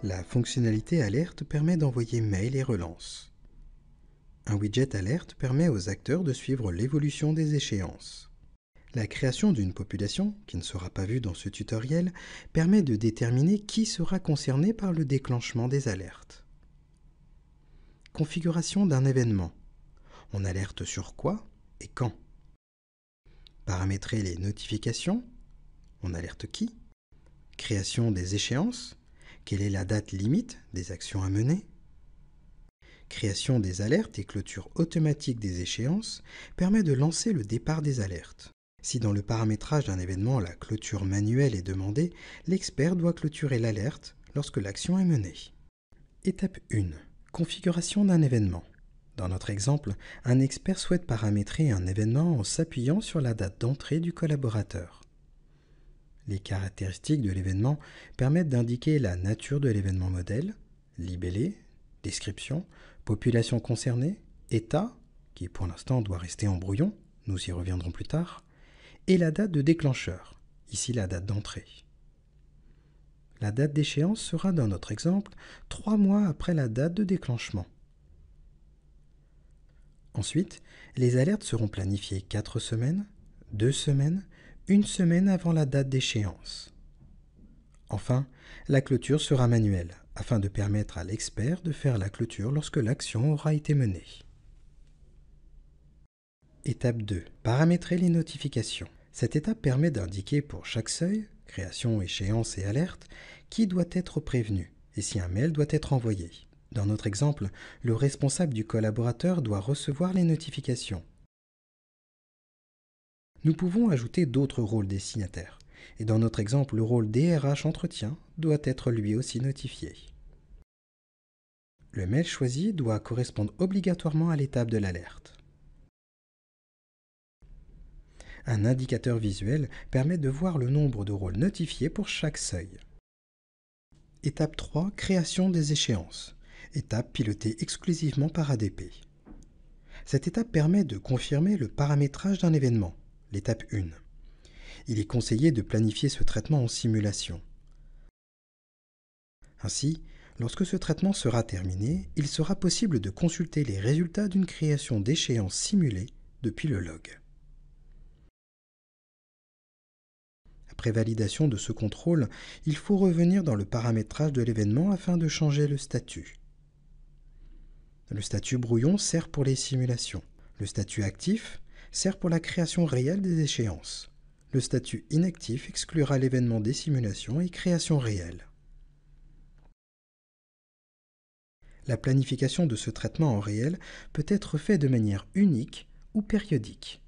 La fonctionnalité alerte permet d'envoyer mail et relance. Un widget alerte permet aux acteurs de suivre l'évolution des échéances. La création d'une population, qui ne sera pas vue dans ce tutoriel, permet de déterminer qui sera concerné par le déclenchement des alertes. Configuration d'un événement. On alerte sur quoi et quand? Paramétrer les notifications. On alerte qui? Création des échéances. Quelle est la date limite des actions à mener? Création des alertes et clôture automatique des échéances permet de lancer le départ des alertes. Si dans le paramétrage d'un événement la clôture manuelle est demandée, l'expert doit clôturer l'alerte lorsque l'action est menée. Étape 1. Configuration d'un événement. Dans notre exemple, un expert souhaite paramétrer un événement en s'appuyant sur la date d'entrée du collaborateur. Les caractéristiques de l'événement permettent d'indiquer la nature de l'événement modèle, libellé, description, population concernée, état, qui pour l'instant doit rester en brouillon, nous y reviendrons plus tard, et la date de déclencheur, ici la date d'entrée. La date d'échéance sera dans notre exemple 3 mois après la date de déclenchement. Ensuite, les alertes seront planifiées 4 semaines, 2 semaines, 1 semaine avant la date d'échéance. Enfin, la clôture sera manuelle, afin de permettre à l'expert de faire la clôture lorsque l'action aura été menée. Étape 2. Paramétrer les notifications. Cette étape permet d'indiquer pour chaque seuil, création, échéance et alerte, qui doit être prévenu et si un mail doit être envoyé. Dans notre exemple, le responsable du collaborateur doit recevoir les notifications. Nous pouvons ajouter d'autres rôles destinataires, et dans notre exemple, le rôle DRH Entretien doit être lui aussi notifié. Le mail choisi doit correspondre obligatoirement à l'étape de l'alerte. Un indicateur visuel permet de voir le nombre de rôles notifiés pour chaque seuil. Étape 3. Création des échéances. Étape pilotée exclusivement par ADP. Cette étape permet de confirmer le paramétrage d'un événement, l'étape 1. Il est conseillé de planifier ce traitement en simulation. Ainsi, lorsque ce traitement sera terminé, il sera possible de consulter les résultats d'une création d'échéance simulée depuis le log. Après validation de ce contrôle, il faut revenir dans le paramétrage de l'événement afin de changer le statut. Le statut brouillon sert pour les simulations. Le statut actif sert pour la création réelle des échéances. Le statut inactif exclura l'événement des simulations et création réelle. La planification de ce traitement en réel peut être faite de manière unique ou périodique.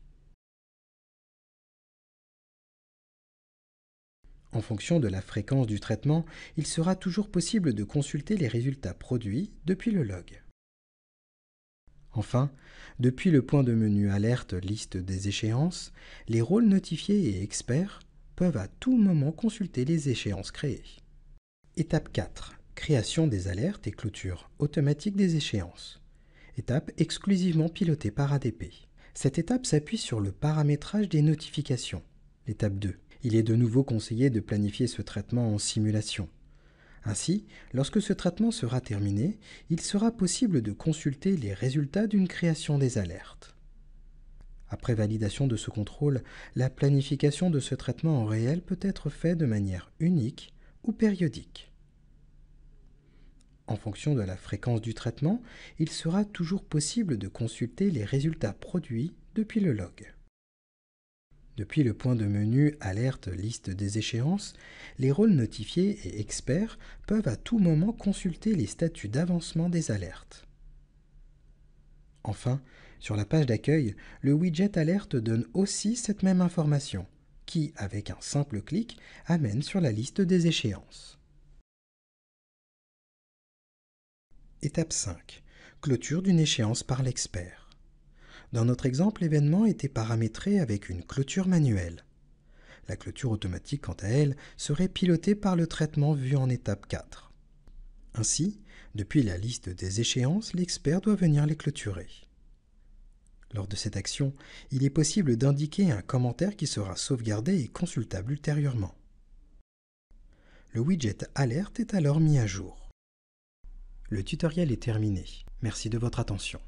En fonction de la fréquence du traitement, il sera toujours possible de consulter les résultats produits depuis le log. Enfin, depuis le point de menu Alerte liste des échéances, les rôles notifiés et experts peuvent à tout moment consulter les échéances créées. Étape 4. Création des alertes et clôture automatique des échéances. Étape exclusivement pilotée par ADP. Cette étape s'appuie sur le paramétrage des notifications. L'étape 2. Il est de nouveau conseillé de planifier ce traitement en simulation. Ainsi, lorsque ce traitement sera terminé, il sera possible de consulter les résultats d'une création des alertes. Après validation de ce contrôle, la planification de ce traitement en réel peut être faite de manière unique ou périodique. En fonction de la fréquence du traitement, il sera toujours possible de consulter les résultats produits depuis le log. Depuis le point de menu Alerte liste des échéances, les rôles notifiés et experts peuvent à tout moment consulter les statuts d'avancement des alertes. Enfin, sur la page d'accueil, le widget Alerte donne aussi cette même information, qui, avec un simple clic, amène sur la liste des échéances. Étape 5. Clôture d'une échéance par l'expert. Dans notre exemple, l'événement était paramétré avec une clôture manuelle. La clôture automatique, quant à elle, serait pilotée par le traitement vu en étape 4. Ainsi, depuis la liste des échéances, l'expert doit venir les clôturer. Lors de cette action, il est possible d'indiquer un commentaire qui sera sauvegardé et consultable ultérieurement. Le widget Alerte est alors mis à jour. Le tutoriel est terminé. Merci de votre attention.